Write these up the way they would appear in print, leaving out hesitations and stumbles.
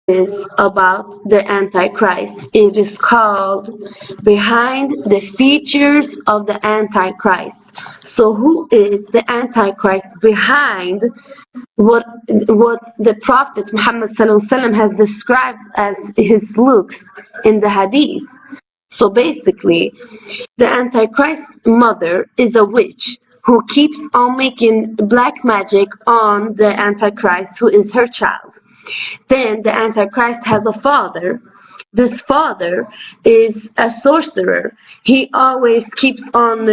is about the Antichrist. It is called Behind the Features of the Antichrist. So who is the Antichrist behind what the Prophet Muhammad has described as his looks in the Hadith? So basically, the Antichrist mother is a witch who keeps on making black magic on the Antichrist, who is her child. Then the Antichrist has a father. This father is a sorcerer. He always keeps on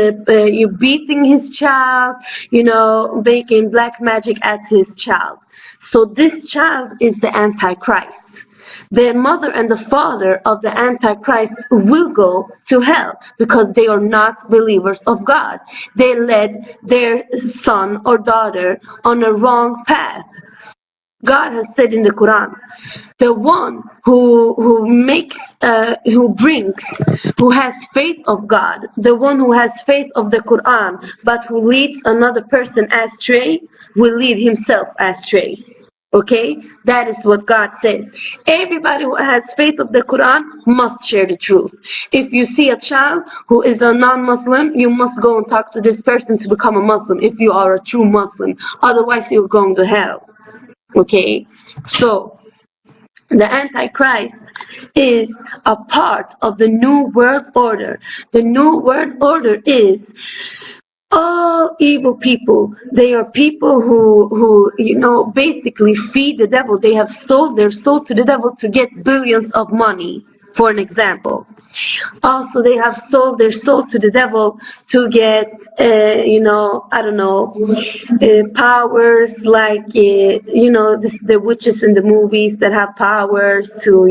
beating his child, making black magic at his child. So this child is the Antichrist. The mother and the father of the Antichrist will go to hell because they are not believers of God. They led their son or daughter on a wrong path. God has said in the Quran, the one who has faith of God, the one who has faith of the Quran, but who leads another person astray, will lead himself astray. Okay, that is what God says. Everybody who has faith of the Quran must share the truth. If you see a child who is a non-Muslim, you must go and talk to this person to become a Muslim if you are a true Muslim. Otherwise, you're going to hell. Okay, so the Antichrist is a part of the New World Order. The New World Order is all evil people. They are people who basically feed the devil. They have sold their soul to the devil to get billions of money, for an example. Also, they have sold their soul to the devil to get, powers like, the witches in the movies that have powers to,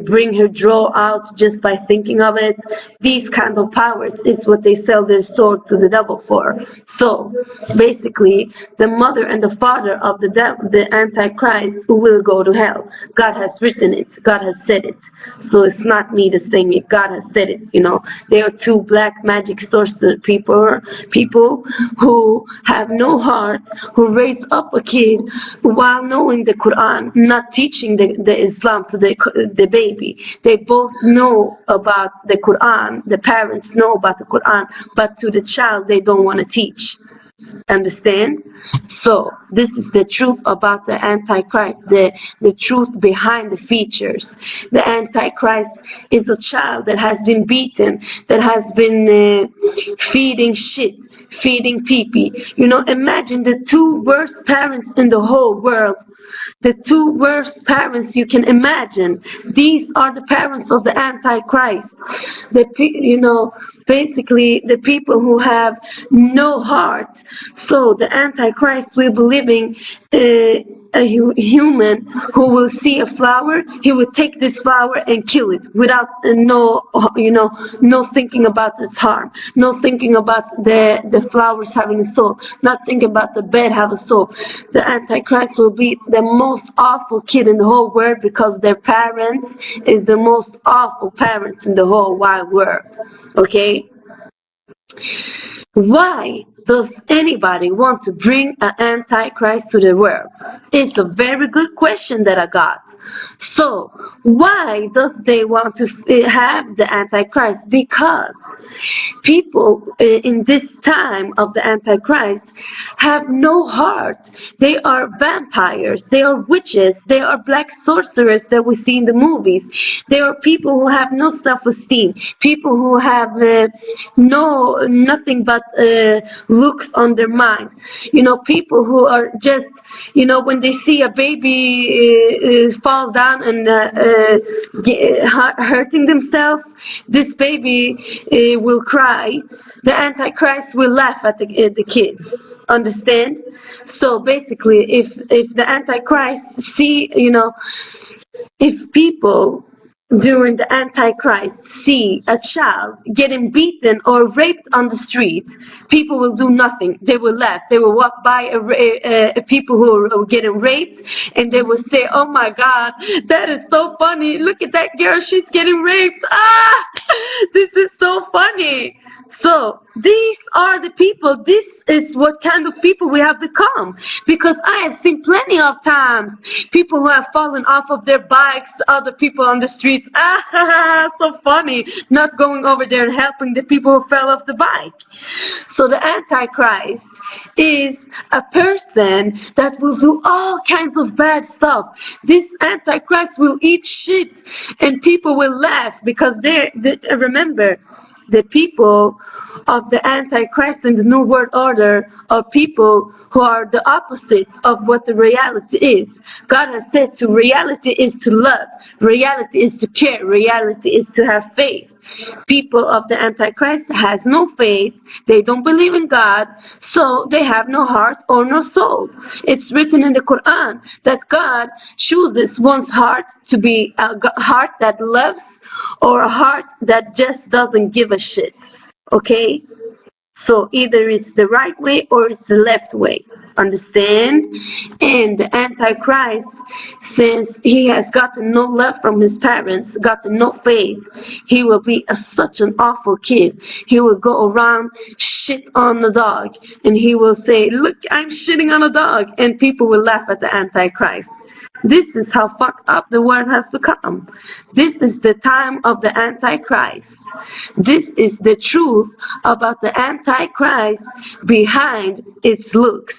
bring her draw out just by thinking of it. These kind of powers is what they sell their soul to the devil for. So, basically, the mother and the father of the Antichrist will go to hell. God has written it. God has said it. So it's not me to saying it. God has said it. They are two black magic sorcerer people who have no heart, who raise up a kid while knowing the Quran, not teaching the Islam to the baby. They both know about the Quran. The parents know about the Quran, but to the child they don't want to teach. Understand? So this is the truth about the Antichrist, the truth behind the features. The Antichrist is a child that has been beaten, that has been feeding shit, feeding pee-pee. Imagine the two worst parents in the whole world. The two worst parents you can imagine. These are the parents of the Antichrist. Basically the people who have no heart. So the Antichrist will be living a human who will see a flower. He will take this flower and kill it without no thinking about its harm, no thinking about the flowers having a soul, not thinking about the bed having a soul. The Antichrist will be the most awful kid in the whole world because their parents is the most awful parents in the whole wide world. Okay? Why does anybody want to bring an Antichrist to the world? It's a very good question that I got. So, why does they want to have the Antichrist? Because people in this time of the Antichrist have no heart. They are vampires. They are witches. They are black sorcerers that we see in the movies. They are people who have no self-esteem. People who have nothing but looks on their mind. People who are just, when they see a baby fall down and hurting themselves, this baby will cry. The Antichrist will laugh at the kid. Understand? So basically, if the Antichrist if people during the Antichrist see a child getting beaten or raped on the street, people will do nothing. They will laugh. They will walk by people who are getting raped, and they will say, "Oh my God, that is so funny. Look at that girl. She's getting raped. Ah, this is so funny." So these are the people, this is what kind of people we have become. Because I have seen plenty of times people who have fallen off of their bikes, other people on the streets, so funny, not going over there and helping the people who fell off the bike. So the Antichrist is a person that will do all kinds of bad stuff. This Antichrist will eat shit and people will laugh because remember, the people of the Antichrist and the New World Order are people who are the opposite of what the reality is. God has said to reality is to love, reality is to care, reality is to have faith. People of the Antichrist has no faith, they don't believe in God, so they have no heart or no soul. It's written in the Quran that God chooses one's heart to be a heart that loves or a heart that just doesn't give a shit. Okay? So either it's the right way or it's the left way. Understand? And the Antichrist, since he has gotten no love from his parents, gotten no faith, he will be such an awful kid. He will go around, shit on the dog, and he will say, look, I'm shitting on a dog, and people will laugh at the Antichrist. This is how fucked up the world has become. This is the time of the Antichrist. This is the truth about the Antichrist behind its looks.